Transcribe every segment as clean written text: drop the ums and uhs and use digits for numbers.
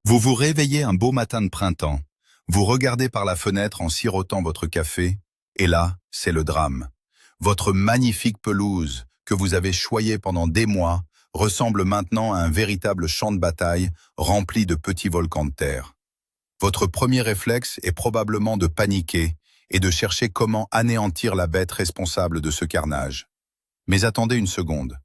Vous vous réveillez un beau matin de printemps. Vous regardez par la fenêtre en sirotant votre café, et là, c'est le drame. Votre magnifique pelouse, que vous avez choyée pendant des mois, ressemble maintenant à un véritable champ de bataille rempli de petits volcans de terre. Votre premier réflexe est probablement de paniquer et de chercher comment anéantir la bête responsable de ce carnage. Mais attendez une seconde.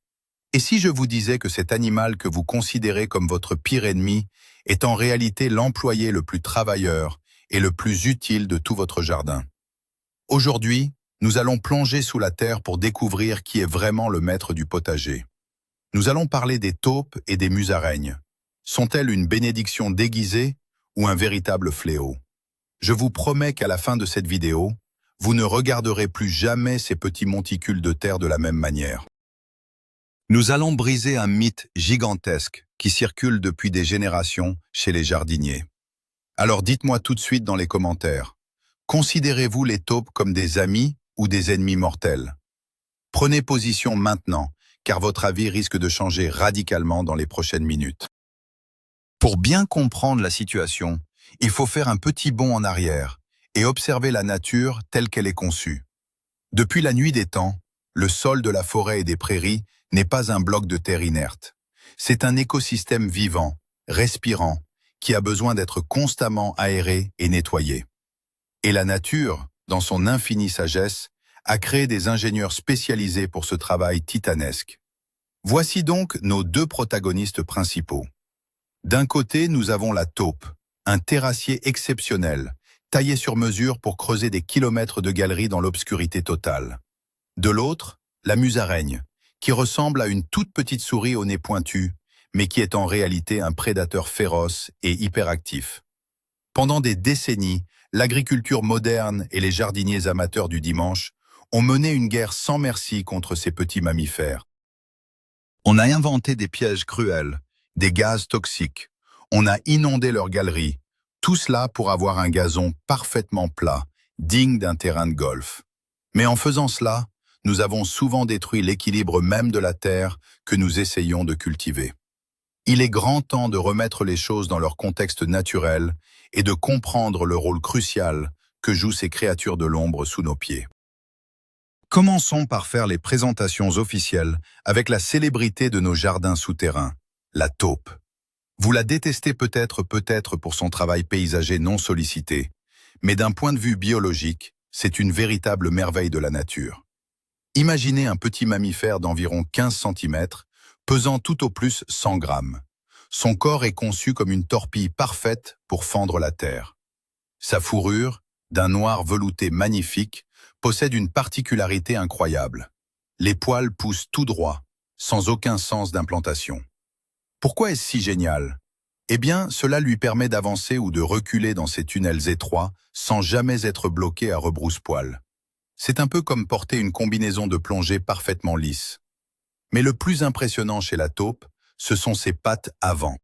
Et si je vous disais que cet animal que vous considérez comme votre pire ennemi est en réalité l'employé le plus travailleur et le plus utile de tout votre jardin? Aujourd'hui, nous allons plonger sous la terre pour découvrir qui est vraiment le maître du potager. Nous allons parler des taupes et des musaraignes. Sont-elles une bénédiction déguisée ou un véritable fléau? Je vous promets qu'à la fin de cette vidéo, vous ne regarderez plus jamais ces petits monticules de terre de la même manière. Nous allons briser un mythe gigantesque qui circule depuis des générations chez les jardiniers. Alors dites-moi tout de suite dans les commentaires, considérez-vous les taupes comme des amis ou des ennemis mortels? Prenez position maintenant, car votre avis risque de changer radicalement dans les prochaines minutes. Pour bien comprendre la situation, il faut faire un petit bond en arrière et observer la nature telle qu'elle est conçue. Depuis la nuit des temps, le sol de la forêt et des prairies n'est pas un bloc de terre inerte. C'est un écosystème vivant, respirant, qui a besoin d'être constamment aéré et nettoyé. Et la nature, dans son infinie sagesse, a créé des ingénieurs spécialisés pour ce travail titanesque. Voici donc nos deux protagonistes principaux. D'un côté, nous avons la taupe, un terrassier exceptionnel, taillé sur mesure pour creuser des kilomètres de galeries dans l'obscurité totale. De l'autre, la musaraigne, qui ressemble à une toute petite souris au nez pointu, mais qui est en réalité un prédateur féroce et hyperactif. Pendant des décennies, l'agriculture moderne et les jardiniers amateurs du dimanche ont mené une guerre sans merci contre ces petits mammifères. On a inventé des pièges cruels, des gaz toxiques, on a inondé leurs galeries, tout cela pour avoir un gazon parfaitement plat, digne d'un terrain de golf. Mais en faisant cela, nous avons souvent détruit l'équilibre même de la terre que nous essayons de cultiver. Il est grand temps de remettre les choses dans leur contexte naturel et de comprendre le rôle crucial que jouent ces créatures de l'ombre sous nos pieds. Commençons par faire les présentations officielles avec la célébrité de nos jardins souterrains, la taupe. Vous la détestez peut-être pour son travail paysager non sollicité, mais d'un point de vue biologique, c'est une véritable merveille de la nature. Imaginez un petit mammifère d'environ 15 cm, pesant tout au plus 100 grammes. Son corps est conçu comme une torpille parfaite pour fendre la terre. Sa fourrure, d'un noir velouté magnifique, possède une particularité incroyable. Les poils poussent tout droit, sans aucun sens d'implantation. Pourquoi est-ce si génial? Eh bien, cela lui permet d'avancer ou de reculer dans ces tunnels étroits sans jamais être bloqué à rebrousse-poil. C'est un peu comme porter une combinaison de plongée parfaitement lisse. Mais le plus impressionnant chez la taupe, ce sont ses pattes avant.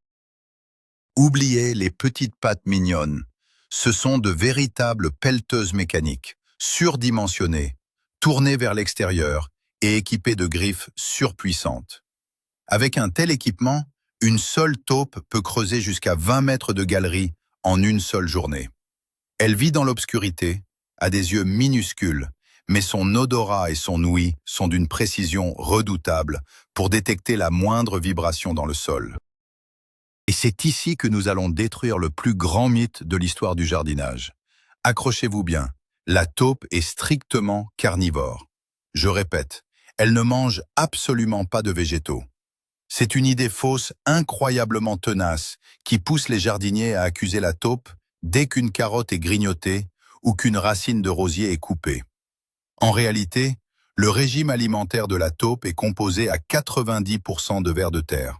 Oubliez les petites pattes mignonnes. Ce sont de véritables pelleteuses mécaniques, surdimensionnées, tournées vers l'extérieur et équipées de griffes surpuissantes. Avec un tel équipement, une seule taupe peut creuser jusqu'à 20 mètres de galerie en une seule journée. Elle vit dans l'obscurité, a des yeux minuscules, mais son odorat et son ouïe sont d'une précision redoutable pour détecter la moindre vibration dans le sol. Et c'est ici que nous allons détruire le plus grand mythe de l'histoire du jardinage. Accrochez-vous bien, la taupe est strictement carnivore. Je répète, elle ne mange absolument pas de végétaux. C'est une idée fausse incroyablement tenace qui pousse les jardiniers à accuser la taupe dès qu'une carotte est grignotée ou qu'une racine de rosier est coupée. En réalité, le régime alimentaire de la taupe est composé à 90% de vers de terre.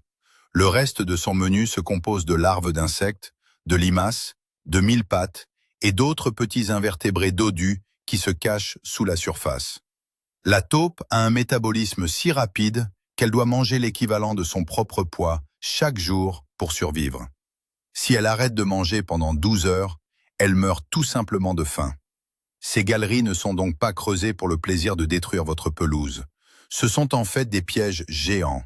Le reste de son menu se compose de larves d'insectes, de limaces, de mille-pattes et d'autres petits invertébrés dodus qui se cachent sous la surface. La taupe a un métabolisme si rapide qu'elle doit manger l'équivalent de son propre poids chaque jour pour survivre. Si elle arrête de manger pendant 12 heures, elle meurt tout simplement de faim. Ces galeries ne sont donc pas creusées pour le plaisir de détruire votre pelouse. Ce sont en fait des pièges géants.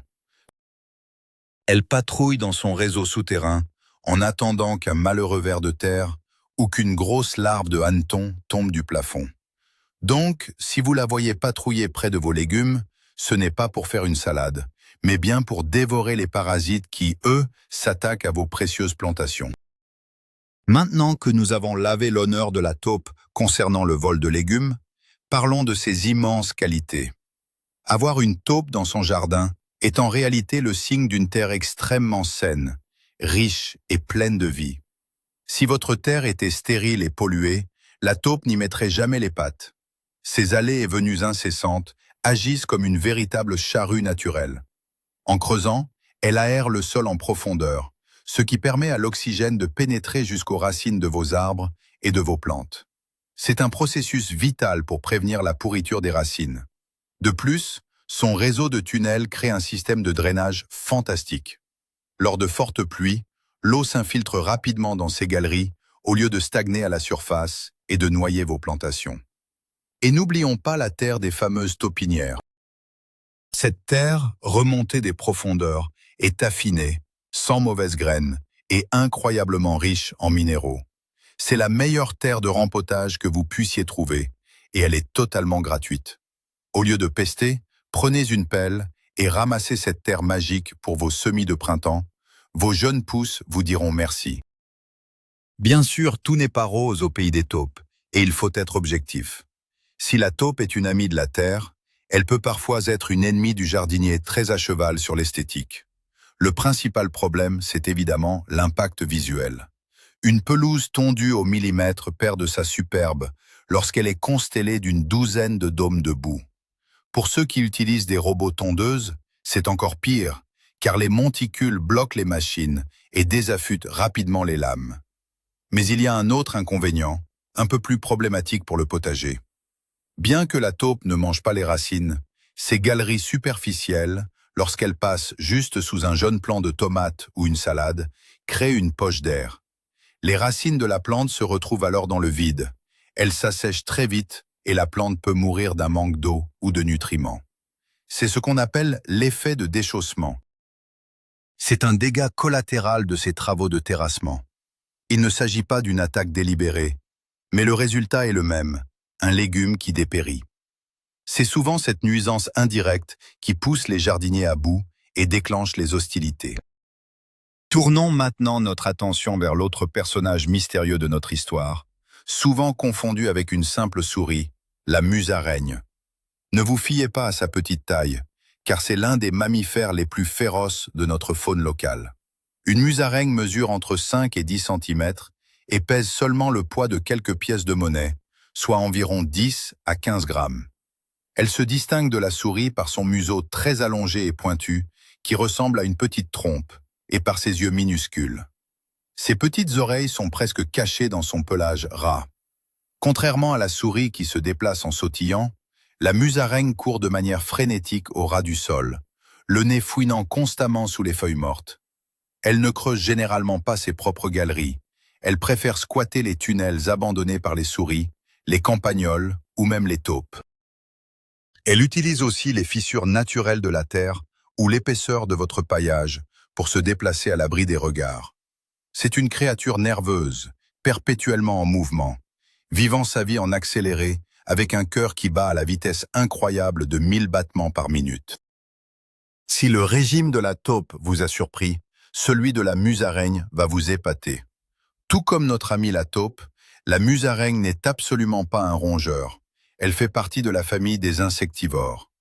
Elle patrouille dans son réseau souterrain, en attendant qu'un malheureux ver de terre ou qu'une grosse larve de hanneton tombe du plafond. Donc, si vous la voyez patrouiller près de vos légumes, ce n'est pas pour faire une salade, mais bien pour dévorer les parasites qui, eux, s'attaquent à vos précieuses plantations. Maintenant que nous avons lavé l'honneur de la taupe concernant le vol de légumes, parlons de ses immenses qualités. Avoir une taupe dans son jardin est en réalité le signe d'une terre extrêmement saine, riche et pleine de vie. Si votre terre était stérile et polluée, la taupe n'y mettrait jamais les pattes. Ses allées et venues incessantes agissent comme une véritable charrue naturelle. En creusant, elle aère le sol en profondeur, ce qui permet à l'oxygène de pénétrer jusqu'aux racines de vos arbres et de vos plantes. C'est un processus vital pour prévenir la pourriture des racines. De plus, son réseau de tunnels crée un système de drainage fantastique. Lors de fortes pluies, l'eau s'infiltre rapidement dans ces galeries au lieu de stagner à la surface et de noyer vos plantations. Et n'oublions pas la terre des fameuses taupinières. Cette terre, remontée des profondeurs, est affinée, sans mauvaises graines et incroyablement riche en minéraux. C'est la meilleure terre de rempotage que vous puissiez trouver et elle est totalement gratuite. Au lieu de pester, prenez une pelle et ramassez cette terre magique pour vos semis de printemps. Vos jeunes pousses vous diront merci. Bien sûr, tout n'est pas rose au pays des taupes et il faut être objectif. Si la taupe est une amie de la terre, elle peut parfois être une ennemie du jardinier très à cheval sur l'esthétique. Le principal problème, c'est évidemment l'impact visuel. Une pelouse tondue au millimètre perd de sa superbe lorsqu'elle est constellée d'une douzaine de dômes de boue. Pour ceux qui utilisent des robots tondeuses, c'est encore pire, car les monticules bloquent les machines et désaffûtent rapidement les lames. Mais il y a un autre inconvénient, un peu plus problématique pour le potager. Bien que la taupe ne mange pas les racines, ces galeries superficielles, lorsqu'elles passent juste sous un jeune plant de tomates ou une salade, créent une poche d'air. Les racines de la plante se retrouvent alors dans le vide. Elles s'assèchent très vite et la plante peut mourir d'un manque d'eau ou de nutriments. C'est ce qu'on appelle l'effet de déchaussement. C'est un dégât collatéral de ces travaux de terrassement. Il ne s'agit pas d'une attaque délibérée, mais le résultat est le même, un légume qui dépérit. C'est souvent cette nuisance indirecte qui pousse les jardiniers à bout et déclenche les hostilités. Tournons maintenant notre attention vers l'autre personnage mystérieux de notre histoire, souvent confondu avec une simple souris, la musaraigne. Ne vous fiez pas à sa petite taille, car c'est l'un des mammifères les plus féroces de notre faune locale. Une musaraigne mesure entre 5 et 10 cm et pèse seulement le poids de quelques pièces de monnaie, soit environ 10 à 15 grammes. Elle se distingue de la souris par son museau très allongé et pointu, qui ressemble à une petite trompe, et par ses yeux minuscules. Ses petites oreilles sont presque cachées dans son pelage ras. Contrairement à la souris qui se déplace en sautillant, la musaraigne court de manière frénétique au ras du sol, le nez fouinant constamment sous les feuilles mortes. Elle ne creuse généralement pas ses propres galeries. Elle préfère squatter les tunnels abandonnés par les souris, les campagnols ou même les taupes. Elle utilise aussi les fissures naturelles de la terre ou l'épaisseur de votre paillage pour se déplacer à l'abri des regards. C'est une créature nerveuse, perpétuellement en mouvement, vivant sa vie en accéléré avec un cœur qui bat à la vitesse incroyable de 1000 battements par minute. Si le régime de la taupe vous a surpris, celui de la musaraigne va vous épater. Tout comme notre amie la taupe, la musaraigne n'est absolument pas un rongeur. Elle fait partie de la famille des insectivores.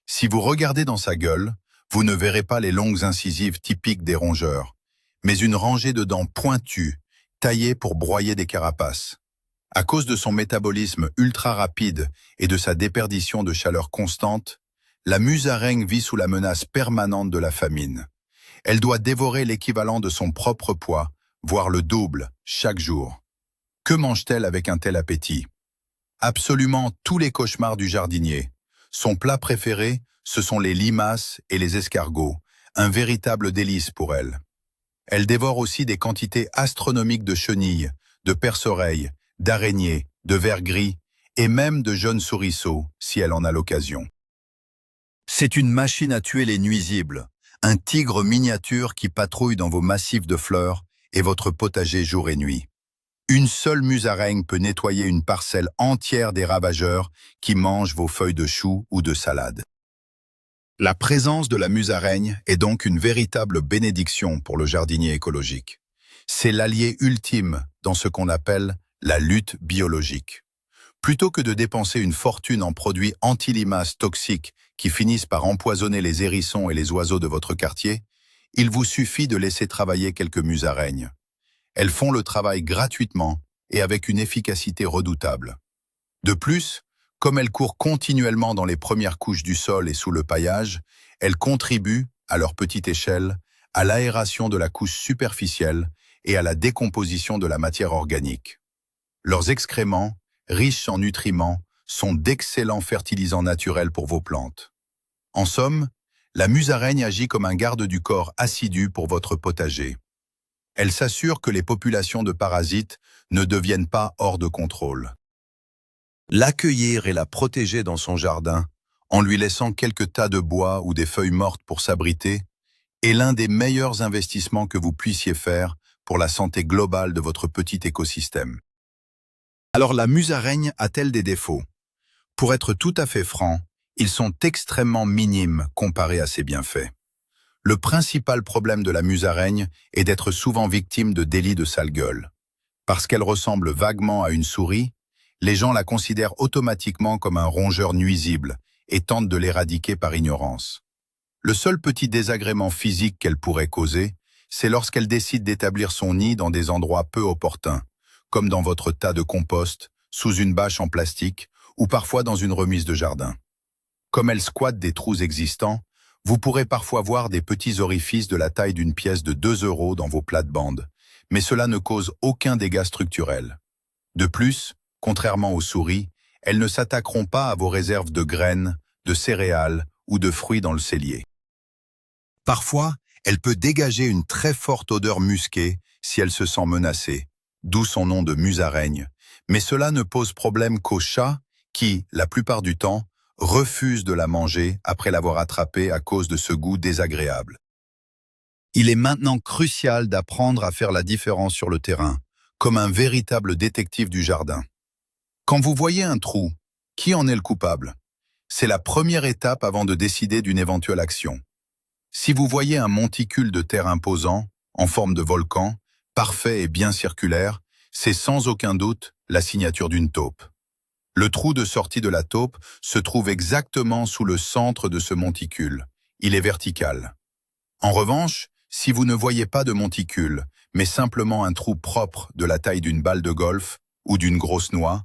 Si vous regardez dans sa gueule, vous ne verrez pas les longues incisives typiques des rongeurs, mais une rangée de dents pointues, taillées pour broyer des carapaces. À cause de son métabolisme ultra rapide et de sa déperdition de chaleur constante, la musaraigne vit sous la menace permanente de la famine. Elle doit dévorer l'équivalent de son propre poids, voire le double, chaque jour. Que mange-t-elle avec un tel appétit? Absolument tous les cauchemars du jardinier. Son plat préféré, ce sont les limaces et les escargots, un véritable délice pour elle. Elle dévore aussi des quantités astronomiques de chenilles, de perce-oreilles, d'araignées, de vers gris et même de jeunes souriceaux, si elle en a l'occasion. C'est une machine à tuer les nuisibles, un tigre miniature qui patrouille dans vos massifs de fleurs et votre potager jour et nuit. Une seule musaraigne peut nettoyer une parcelle entière des ravageurs qui mangent vos feuilles de chou ou de salade. La présence de la musaraigne est donc une véritable bénédiction pour le jardinier écologique. C'est l'allié ultime dans ce qu'on appelle la lutte biologique. Plutôt que de dépenser une fortune en produits anti-limaces toxiques qui finissent par empoisonner les hérissons et les oiseaux de votre quartier, il vous suffit de laisser travailler quelques musaraignes. Elles font le travail gratuitement et avec une efficacité redoutable. De plus, comme elles courent continuellement dans les premières couches du sol et sous le paillage, elles contribuent, à leur petite échelle, à l'aération de la couche superficielle et à la décomposition de la matière organique. Leurs excréments, riches en nutriments, sont d'excellents fertilisants naturels pour vos plantes. En somme, la musaraigne agit comme un garde du corps assidu pour votre potager. Elle s'assure que les populations de parasites ne deviennent pas hors de contrôle. L'accueillir et la protéger dans son jardin, en lui laissant quelques tas de bois ou des feuilles mortes pour s'abriter, est l'un des meilleurs investissements que vous puissiez faire pour la santé globale de votre petit écosystème. Alors la musaraigne a-t-elle des défauts? Pour être tout à fait franc, ils sont extrêmement minimes comparés à ses bienfaits. Le principal problème de la musaraigne est d'être souvent victime de délits de sale gueule. Parce qu'elle ressemble vaguement à une souris, les gens la considèrent automatiquement comme un rongeur nuisible et tentent de l'éradiquer par ignorance. Le seul petit désagrément physique qu'elle pourrait causer, c'est lorsqu'elle décide d'établir son nid dans des endroits peu opportuns, comme dans votre tas de compost, sous une bâche en plastique ou parfois dans une remise de jardin. Comme elle squatte des trous existants, vous pourrez parfois voir des petits orifices de la taille d'une pièce de 2 € dans vos plates-bandes, mais cela ne cause aucun dégât structurel. De plus, contrairement aux souris, elles ne s'attaqueront pas à vos réserves de graines, de céréales ou de fruits dans le cellier. Parfois, elle peut dégager une très forte odeur musquée si elle se sent menacée, d'où son nom de musaraigne, mais cela ne pose problème qu'aux chats qui, la plupart du temps, refusent de la manger après l'avoir attrapée à cause de ce goût désagréable. Il est maintenant crucial d'apprendre à faire la différence sur le terrain, comme un véritable détective du jardin. Quand vous voyez un trou, qui en est le coupable? C'est la première étape avant de décider d'une éventuelle action. Si vous voyez un monticule de terre imposant, en forme de volcan, parfait et bien circulaire, c'est sans aucun doute la signature d'une taupe. Le trou de sortie de la taupe se trouve exactement sous le centre de ce monticule. Il est vertical. En revanche, si vous ne voyez pas de monticule, mais simplement un trou propre de la taille d'une balle de golf ou d'une grosse noix,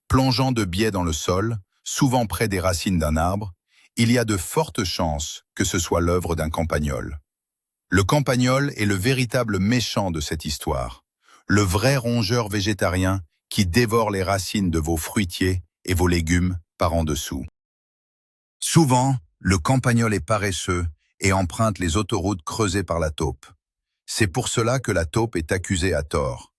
plongeant de biais dans le sol, souvent près des racines d'un arbre, il y a de fortes chances que ce soit l'œuvre d'un campagnol. Le campagnol est le véritable méchant de cette histoire, le vrai rongeur végétarien qui dévore les racines de vos fruitiers et vos légumes par en dessous. Souvent, le campagnol est paresseux et emprunte les autoroutes creusées par la taupe. C'est pour cela que la taupe est accusée à tort.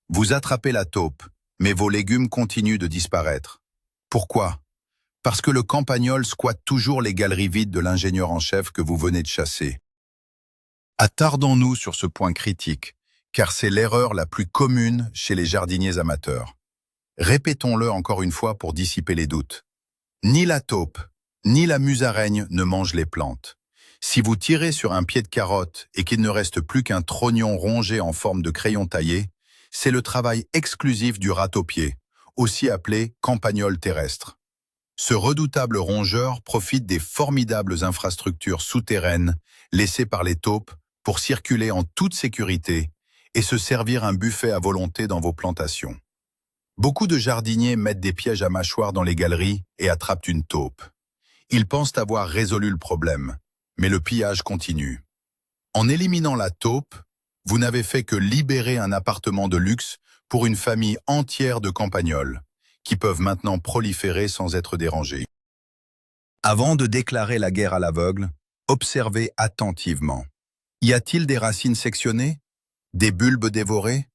Vous attrapez la taupe, mais vos légumes continuent de disparaître. Pourquoi? Parce que le campagnol squatte toujours les galeries vides de l'ingénieur en chef que vous venez de chasser. Attardons-nous sur ce point critique, car c'est l'erreur la plus commune chez les jardiniers amateurs. Répétons-le encore une fois pour dissiper les doutes. Ni la taupe, ni la musaraigne ne mangent les plantes. Si vous tirez sur un pied de carotte et qu'il ne reste plus qu'un trognon rongé en forme de crayon taillé, c'est le travail exclusif du râteau-pied, aussi appelé campagnol terrestre. Ce redoutable rongeur profite des formidables infrastructures souterraines laissées par les taupes pour circuler en toute sécurité et se servir un buffet à volonté dans vos plantations. Beaucoup de jardiniers mettent des pièges à mâchoires dans les galeries et attrapent une taupe. Ils pensent avoir résolu le problème, mais le pillage continue. En éliminant la taupe, vous n'avez fait que libérer un appartement de luxe pour une famille entière de campagnols, qui peuvent maintenant proliférer sans être dérangés. Avant de déclarer la guerre à l'aveugle, observez attentivement. Y a-t-il des racines sectionnées? Des bulbes dévorés?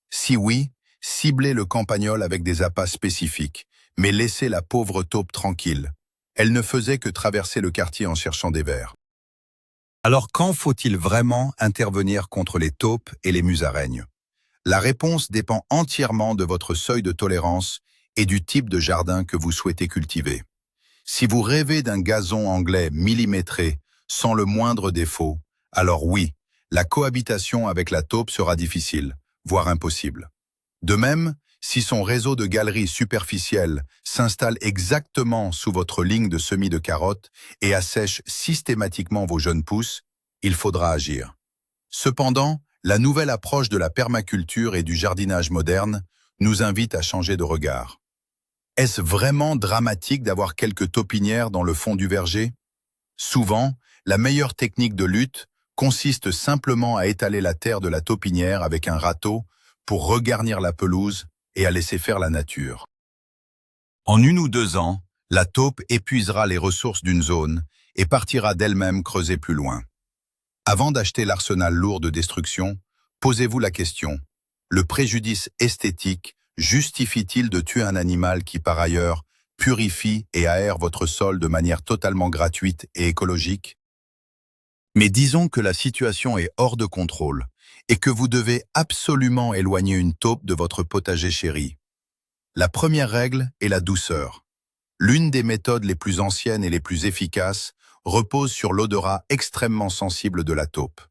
Si oui, ciblez le campagnol avec des appâts spécifiques, mais laissez la pauvre taupe tranquille. Elle ne faisait que traverser le quartier en cherchant des vers. Alors quand faut-il vraiment intervenir contre les taupes et les musaraignes? La réponse dépend entièrement de votre seuil de tolérance et du type de jardin que vous souhaitez cultiver. Si vous rêvez d'un gazon anglais millimétré, sans le moindre défaut, alors oui, la cohabitation avec la taupe sera difficile, voire impossible. De même, si son réseau de galeries superficielles s'installe exactement sous votre ligne de semis de carottes et assèche systématiquement vos jeunes pousses, il faudra agir. Cependant, la nouvelle approche de la permaculture et du jardinage moderne nous invite à changer de regard. Est-ce vraiment dramatique d'avoir quelques taupinières dans le fond du verger? Souvent, la meilleure technique de lutte consiste simplement à étaler la terre de la taupinière avec un râteau pour regarnir la pelouse et à laisser faire la nature. En 1 ou 2 ans, la taupe épuisera les ressources d'une zone et partira d'elle-même creuser plus loin. Avant d'acheter l'arsenal lourd de destruction, posez-vous la question: le préjudice esthétique justifie-t-il de tuer un animal qui, par ailleurs, purifie et aère votre sol de manière totalement gratuite et écologique? Mais disons que la situation est hors de contrôle et que vous devez absolument éloigner une taupe de votre potager chéri. La première règle est la douceur. L'une des méthodes les plus anciennes et les plus efficaces repose sur l'odorat extrêmement sensible de la taupe.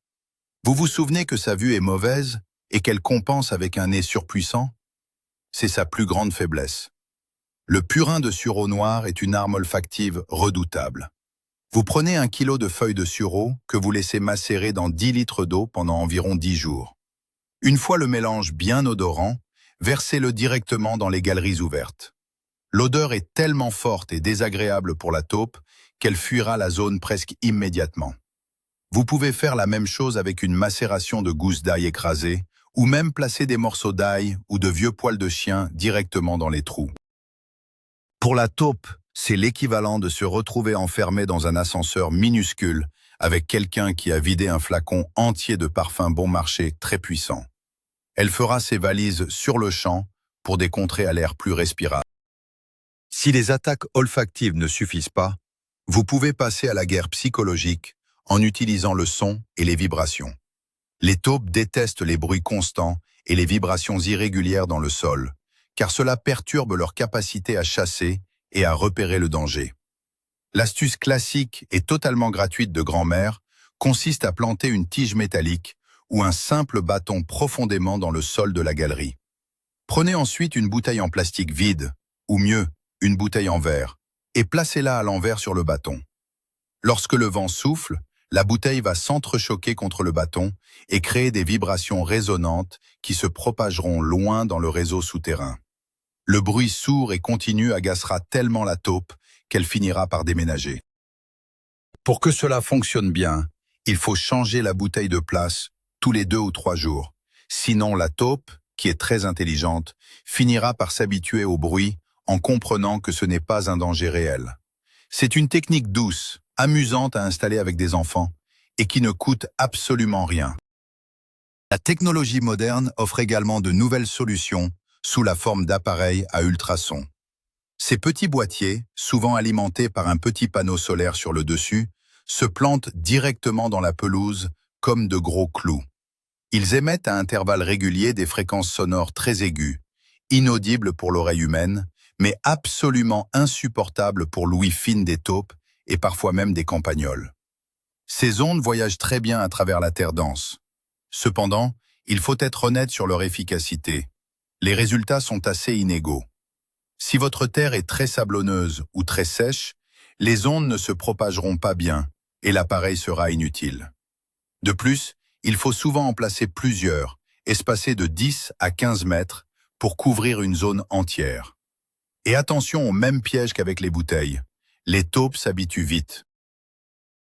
Vous vous souvenez que sa vue est mauvaise et qu'elle compense avec un nez surpuissant? C'est sa plus grande faiblesse. Le purin de sureau noir est une arme olfactive redoutable. Vous prenez 1 kilo de feuilles de sureau que vous laissez macérer dans 10 litres d'eau pendant environ 10 jours. Une fois le mélange bien odorant, versez-le directement dans les galeries ouvertes. L'odeur est tellement forte et désagréable pour la taupe qu'elle fuira la zone presque immédiatement. Vous pouvez faire la même chose avec une macération de gousses d'ail écrasées ou même placer des morceaux d'ail ou de vieux poils de chien directement dans les trous. Pour la taupe, c'est l'équivalent de se retrouver enfermé dans un ascenseur minuscule avec quelqu'un qui a vidé un flacon entier de parfum bon marché très puissant. Elle fera ses valises sur le champ pour des contrées à l'air plus respirable. Si les attaques olfactives ne suffisent pas, vous pouvez passer à la guerre psychologique en utilisant le son et les vibrations. Les taupes détestent les bruits constants et les vibrations irrégulières dans le sol, car cela perturbe leur capacité à chasser et à repérer le danger. L'astuce classique et totalement gratuite de grand-mère consiste à planter une tige métallique ou un simple bâton profondément dans le sol de la galerie. Prenez ensuite une bouteille en plastique vide, ou mieux, une bouteille en verre, et placez-la à l'envers sur le bâton. Lorsque le vent souffle, la bouteille va s'entrechoquer contre le bâton et créer des vibrations résonantes qui se propageront loin dans le réseau souterrain. Le bruit sourd et continu agacera tellement la taupe qu'elle finira par déménager. Pour que cela fonctionne bien, il faut changer la bouteille de place tous les 2 ou 3 jours. Sinon, la taupe, qui est très intelligente, finira par s'habituer au bruit en comprenant que ce n'est pas un danger réel. C'est une technique douce, amusante à installer avec des enfants et qui ne coûte absolument rien. La technologie moderne offre également de nouvelles solutions sous la forme d'appareils à ultrasons. Ces petits boîtiers, souvent alimentés par un petit panneau solaire sur le dessus, se plantent directement dans la pelouse comme de gros clous. Ils émettent à intervalles réguliers des fréquences sonores très aiguës, inaudibles pour l'oreille humaine, mais absolument insupportables pour l'ouïe fine des taupes et parfois même des campagnols. Ces ondes voyagent très bien à travers la terre dense. Cependant, il faut être honnête sur leur efficacité. Les résultats sont assez inégaux. Si votre terre est très sablonneuse ou très sèche, les ondes ne se propageront pas bien et l'appareil sera inutile. De plus, il faut souvent en placer plusieurs, espacés de 10 à 15 mètres, pour couvrir une zone entière. Et attention au même piège qu'avec les bouteilles. Les taupes s'habituent vite.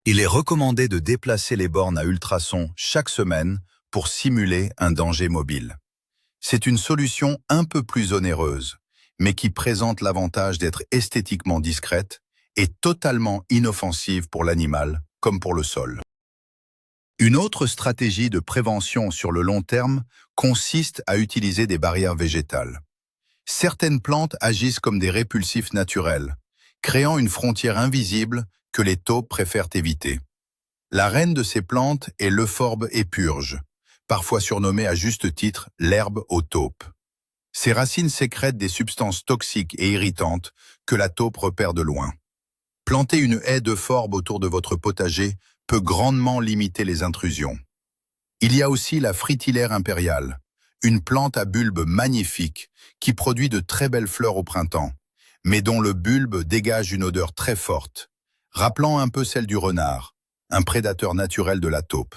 Il est recommandé de déplacer les bornes à ultrasons chaque semaine pour simuler un danger mobile. C'est une solution un peu plus onéreuse, mais qui présente l'avantage d'être esthétiquement discrète et totalement inoffensive pour l'animal comme pour le sol. Une autre stratégie de prévention sur le long terme consiste à utiliser des barrières végétales. Certaines plantes agissent comme des répulsifs naturels, créant une frontière invisible que les taupes préfèrent éviter. La reine de ces plantes est l'Euphorbe épurge, parfois surnommée à juste titre l'herbe aux taupes. Ses racines sécrètent des substances toxiques et irritantes que la taupe repère de loin. Planter une haie d'Euphorbe autour de votre potager peut grandement limiter les intrusions. Il y a aussi la fritillaire impériale, une plante à bulbe magnifique qui produit de très belles fleurs au printemps, mais dont le bulbe dégage une odeur très forte, rappelant un peu celle du renard, un prédateur naturel de la taupe.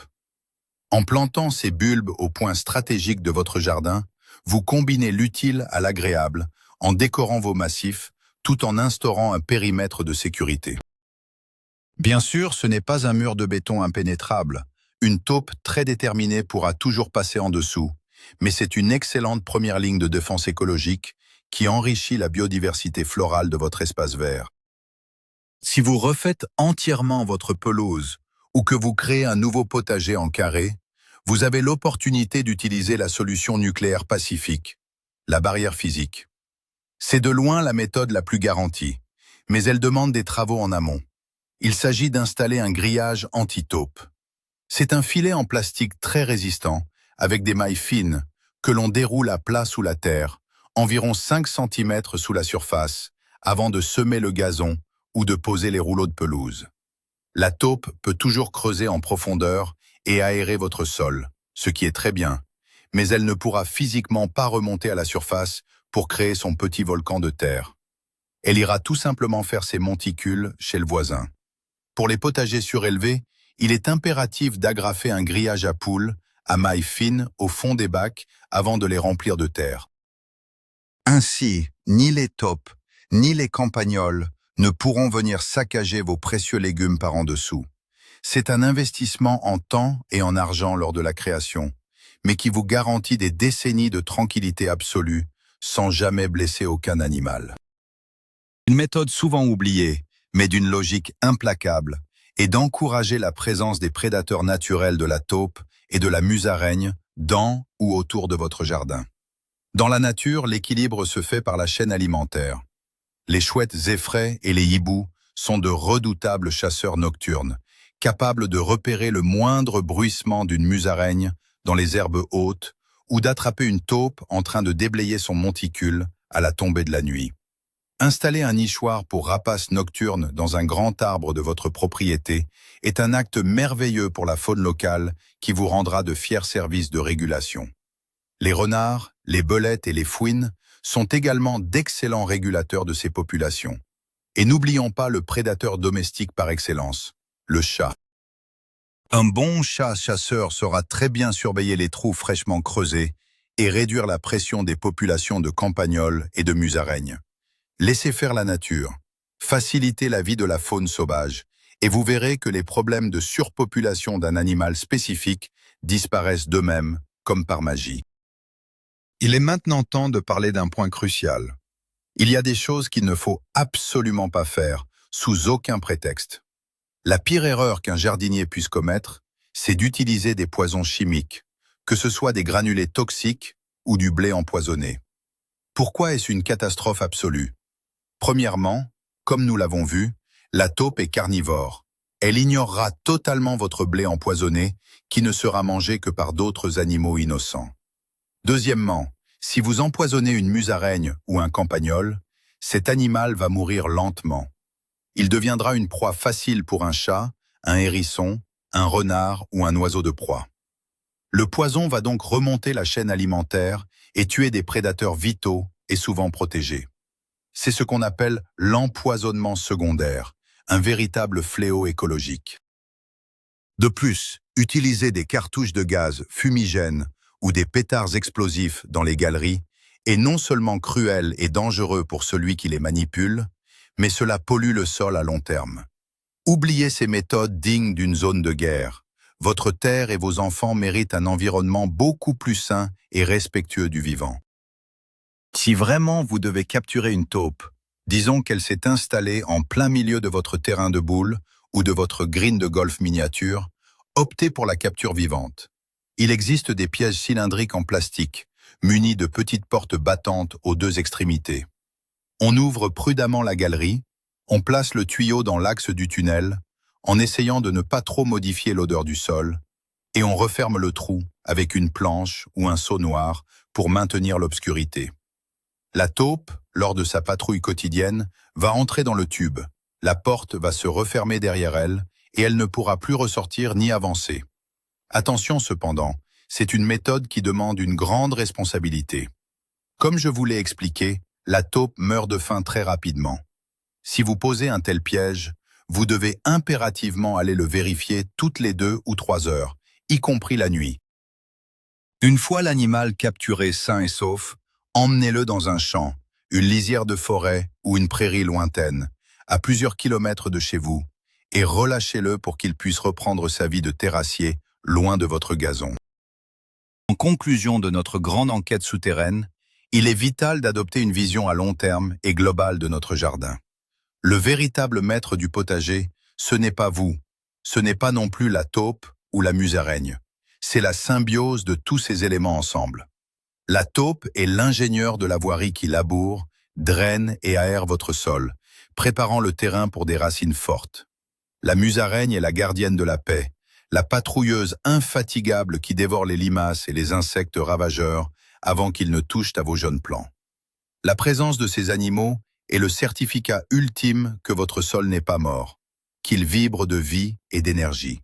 En plantant ces bulbes au point stratégique de votre jardin, vous combinez l'utile à l'agréable en décorant vos massifs tout en instaurant un périmètre de sécurité. Bien sûr, ce n'est pas un mur de béton impénétrable. Une taupe très déterminée pourra toujours passer en dessous, mais c'est une excellente première ligne de défense écologique qui enrichit la biodiversité florale de votre espace vert. Si vous refaites entièrement votre pelouse ou que vous créez un nouveau potager en carré, vous avez l'opportunité d'utiliser la solution nucléaire pacifique, la barrière physique. C'est de loin la méthode la plus garantie, mais elle demande des travaux en amont. Il s'agit d'installer un grillage anti-taupe. C'est un filet en plastique très résistant, avec des mailles fines, que l'on déroule à plat sous la terre, environ 5 cm sous la surface, avant de semer le gazon ou de poser les rouleaux de pelouse. La taupe peut toujours creuser en profondeur et aérer votre sol, ce qui est très bien, mais elle ne pourra physiquement pas remonter à la surface pour créer son petit volcan de terre. Elle ira tout simplement faire ses monticules chez le voisin. Pour les potagers surélevés, il est impératif d'agrafer un grillage à poules, à mailles fines, au fond des bacs, avant de les remplir de terre. Ainsi, ni les taupes, ni les campagnols ne pourront venir saccager vos précieux légumes par en dessous. C'est un investissement en temps et en argent lors de la création, mais qui vous garantit des décennies de tranquillité absolue, sans jamais blesser aucun animal. Une méthode souvent oubliée, mais d'une logique implacable, est d'encourager la présence des prédateurs naturels de la taupe et de la musaraigne dans ou autour de votre jardin. Dans la nature, l'équilibre se fait par la chaîne alimentaire. Les chouettes effraies et les hiboux sont de redoutables chasseurs nocturnes, capables de repérer le moindre bruissement d'une musaraigne dans les herbes hautes ou d'attraper une taupe en train de déblayer son monticule à la tombée de la nuit. Installer un nichoir pour rapaces nocturnes dans un grand arbre de votre propriété est un acte merveilleux pour la faune locale qui vous rendra de fiers services de régulation. Les renards, les belettes et les fouines sont également d'excellents régulateurs de ces populations. Et n'oublions pas le prédateur domestique par excellence, le chat. Un bon chat chasseur saura très bien surveiller les trous fraîchement creusés et réduire la pression des populations de campagnols et de musaraignes. Laissez faire la nature, facilitez la vie de la faune sauvage, et vous verrez que les problèmes de surpopulation d'un animal spécifique disparaissent d'eux-mêmes, comme par magie. Il est maintenant temps de parler d'un point crucial. Il y a des choses qu'il ne faut absolument pas faire, sous aucun prétexte. La pire erreur qu'un jardinier puisse commettre, c'est d'utiliser des poisons chimiques, que ce soit des granulés toxiques ou du blé empoisonné. Pourquoi est-ce une catastrophe absolue ? Premièrement, comme nous l'avons vu, la taupe est carnivore. Elle ignorera totalement votre blé empoisonné qui ne sera mangé que par d'autres animaux innocents. Deuxièmement, si vous empoisonnez une musaraigne ou un campagnol, cet animal va mourir lentement. Il deviendra une proie facile pour un chat, un hérisson, un renard ou un oiseau de proie. Le poison va donc remonter la chaîne alimentaire et tuer des prédateurs vitaux et souvent protégés. C'est ce qu'on appelle l'empoisonnement secondaire, un véritable fléau écologique. De plus, utiliser des cartouches de gaz fumigènes ou des pétards explosifs dans les galeries est non seulement cruel et dangereux pour celui qui les manipule, mais cela pollue le sol à long terme. Oubliez ces méthodes dignes d'une zone de guerre. Votre terre et vos enfants méritent un environnement beaucoup plus sain et respectueux du vivant. Si vraiment vous devez capturer une taupe, disons qu'elle s'est installée en plein milieu de votre terrain de boules ou de votre green de golf miniature, optez pour la capture vivante. Il existe des pièges cylindriques en plastique, munis de petites portes battantes aux deux extrémités. On ouvre prudemment la galerie, on place le tuyau dans l'axe du tunnel, en essayant de ne pas trop modifier l'odeur du sol, et on referme le trou avec une planche ou un seau noir pour maintenir l'obscurité. La taupe, lors de sa patrouille quotidienne, va entrer dans le tube. La porte va se refermer derrière elle et elle ne pourra plus ressortir ni avancer. Attention cependant, c'est une méthode qui demande une grande responsabilité. Comme je vous l'ai expliqué, la taupe meurt de faim très rapidement. Si vous posez un tel piège, vous devez impérativement aller le vérifier toutes les 2 ou 3 heures, y compris la nuit. Une fois l'animal capturé sain et sauf, emmenez-le dans un champ, une lisière de forêt ou une prairie lointaine, à plusieurs kilomètres de chez vous, et relâchez-le pour qu'il puisse reprendre sa vie de terrassier, loin de votre gazon. En conclusion de notre grande enquête souterraine, il est vital d'adopter une vision à long terme et globale de notre jardin. Le véritable maître du potager, ce n'est pas vous, ce n'est pas non plus la taupe ou la musaraigne. C'est la symbiose de tous ces éléments ensemble. La taupe est l'ingénieur de la voirie qui laboure, draine et aère votre sol, préparant le terrain pour des racines fortes. La musaraigne est la gardienne de la paix, la patrouilleuse infatigable qui dévore les limaces et les insectes ravageurs avant qu'ils ne touchent à vos jeunes plants. La présence de ces animaux est le certificat ultime que votre sol n'est pas mort, qu'il vibre de vie et d'énergie.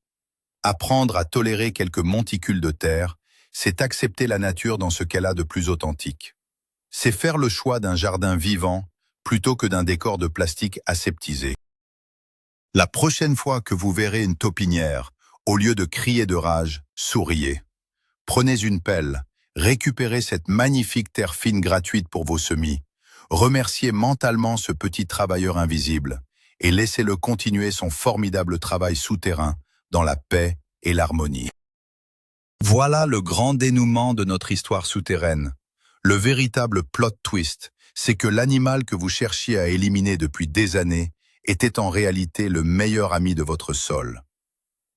Apprendre à tolérer quelques monticules de terre, c'est accepter la nature dans ce qu'elle a de plus authentique. C'est faire le choix d'un jardin vivant plutôt que d'un décor de plastique aseptisé. La prochaine fois que vous verrez une taupinière, au lieu de crier de rage, souriez. Prenez une pelle, récupérez cette magnifique terre fine gratuite pour vos semis, remerciez mentalement ce petit travailleur invisible et laissez-le continuer son formidable travail souterrain dans la paix et l'harmonie. Voilà le grand dénouement de notre histoire souterraine. Le véritable plot twist, c'est que l'animal que vous cherchiez à éliminer depuis des années était en réalité le meilleur ami de votre sol.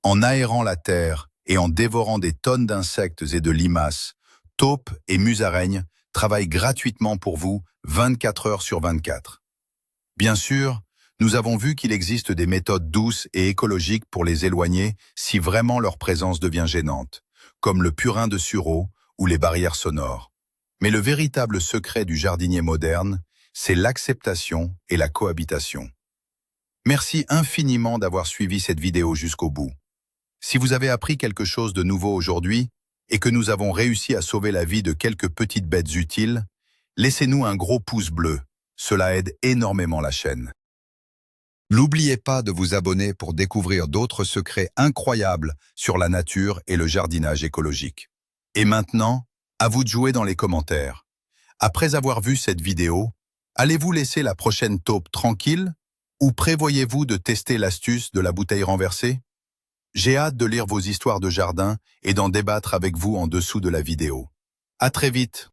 En aérant la terre et en dévorant des tonnes d'insectes et de limaces, taupes et musaraignes travaillent gratuitement pour vous 24 heures sur 24. Bien sûr, nous avons vu qu'il existe des méthodes douces et écologiques pour les éloigner si vraiment leur présence devient gênante, comme le purin de sureau ou les barrières sonores. Mais le véritable secret du jardinier moderne, c'est l'acceptation et la cohabitation. Merci infiniment d'avoir suivi cette vidéo jusqu'au bout. Si vous avez appris quelque chose de nouveau aujourd'hui et que nous avons réussi à sauver la vie de quelques petites bêtes utiles, laissez-nous un gros pouce bleu. Cela aide énormément la chaîne. N'oubliez pas de vous abonner pour découvrir d'autres secrets incroyables sur la nature et le jardinage écologique. Et maintenant, à vous de jouer dans les commentaires. Après avoir vu cette vidéo, allez-vous laisser la prochaine taupe tranquille ou prévoyez-vous de tester l'astuce de la bouteille renversée? J'ai hâte de lire vos histoires de jardin et d'en débattre avec vous en dessous de la vidéo. À très vite!